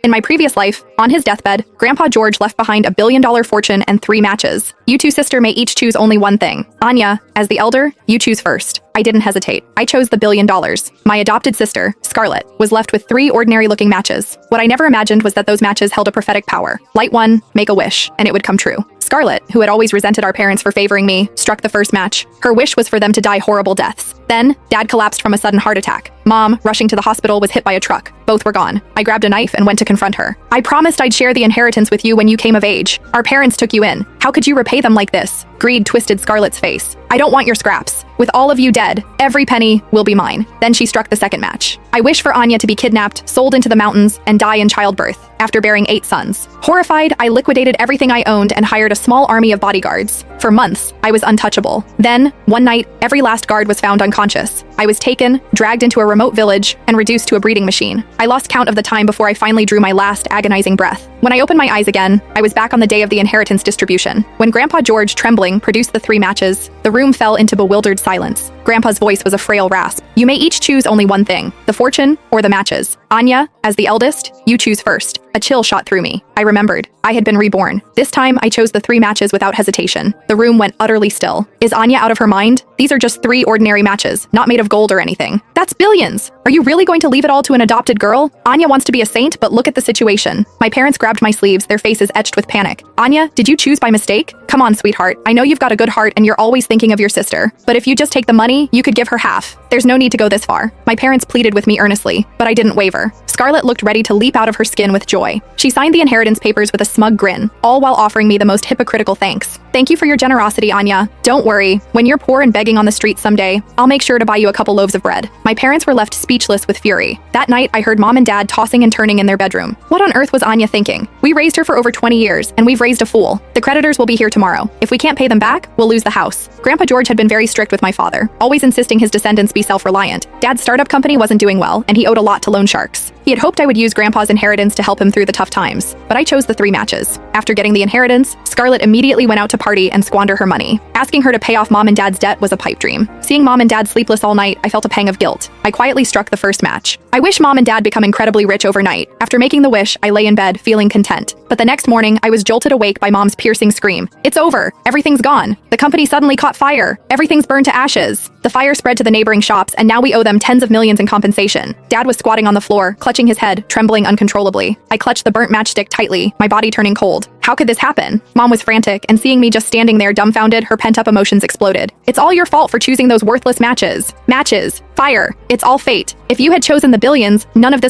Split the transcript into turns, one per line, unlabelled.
In my previous life, on his deathbed, Grandpa George left behind $1 billion fortune and 3 matches. You two sister may each choose only one thing. Anya, as the elder, you choose first. I didn't hesitate. I chose the $1 billion. My adopted sister, Scarlett, was left with 3 ordinary-looking matches. What I never imagined was that those matches held a prophetic power. Light one, make a wish, and it would come true. Scarlett, who had always resented our parents for favoring me, struck the first match. Her wish was for them to die horrible deaths. Then, Dad collapsed from a sudden heart attack. Mom, rushing to the hospital, was hit by a truck. Both were gone. I grabbed a knife and went to confront her. I promised I'd share the inheritance with you when you came of age. Our parents took you in. How could you repay them like this? Greed twisted Scarlett's face. I don't want your scraps. With all of you dead, every penny will be mine. Then she struck the second match. I wish for Anya to be kidnapped, sold into the mountains, and die in childbirth, after bearing 8 sons. Horrified, I liquidated everything I owned and hired a small army of bodyguards. For months, I was untouchable. Then, one night, every last guard was found unconscious. I was taken, dragged into a remote village, and reduced to a breeding machine. I lost count of the time before I finally drew my last agonizing breath. When I opened my eyes again, I was back on the day of the inheritance distribution. When Grandpa George, trembling, produced the 3 matches, the room fell into bewildered silence. Grandpa's voice was a frail rasp. You may each choose only one thing, the fortune or the matches. Anya, as the eldest, you choose first. A chill shot through me. I remembered. I had been reborn. This time, I chose the 3 matches without hesitation. The room went utterly still. Is Anya out of her mind? These are just 3 ordinary matches, not made of gold or anything. That's billions! Are you really going to leave it all to an adopted girl? Anya wants to be a saint, but look at the situation. My parents grabbed my sleeves, their faces etched with panic. Anya, did you choose by mistake? Come on, sweetheart. I know you've got a good heart and you're always thinking of your sister. But if you just take the money, you could give her half. There's no need to go this far. My parents pleaded with me earnestly, but I didn't waver. Scarlett looked ready to leap out of her skin with joy. She signed the inheritance papers with a smug grin, all while offering me the most hypocritical thanks. Thank you for your generosity, Anya. Don't worry. When you're poor and begging on the streets someday, I'll make sure to buy you a couple loaves of bread. My parents were left speechless with fury. That night, I heard Mom and Dad tossing and turning in their bedroom. What on earth was Anya thinking? We raised her for over 20 years, and we've raised a fool. The creditors will be here tomorrow. If we can't pay them back, we'll lose the house. Grandpa George had been very strict with my father, always insisting his descendants be self-reliant. Dad's startup company wasn't doing well, and he owed a lot to loan sharks. He had hoped I would use Grandpa's inheritance to help him through the tough times, but I chose the 3 matches. After getting the inheritance, Scarlett immediately went out to party and squander her money. Asking her to pay off Mom and Dad's debt was a pipe dream. Seeing Mom and Dad sleepless all night, I felt a pang of guilt. I quietly struck the first match. I wish Mom and Dad become incredibly rich overnight. After making the wish, I lay in bed, feeling content. But the next morning, I was jolted awake by Mom's piercing scream. It's over. Everything's gone. The company suddenly caught fire. Everything's burned to ashes. The fire spread to the neighboring shops, and now we owe them tens of millions in compensation. Dad was squatting on the floor, clutching his head, trembling uncontrollably. I clutched the burnt matchstick tightly, my body turning cold. How could this happen? Mom was frantic, and seeing me just standing there dumbfounded, her pent-up emotions exploded. It's all your fault for choosing those worthless matches. Matches. Fire. It's all fate. If you had chosen the billions, none of this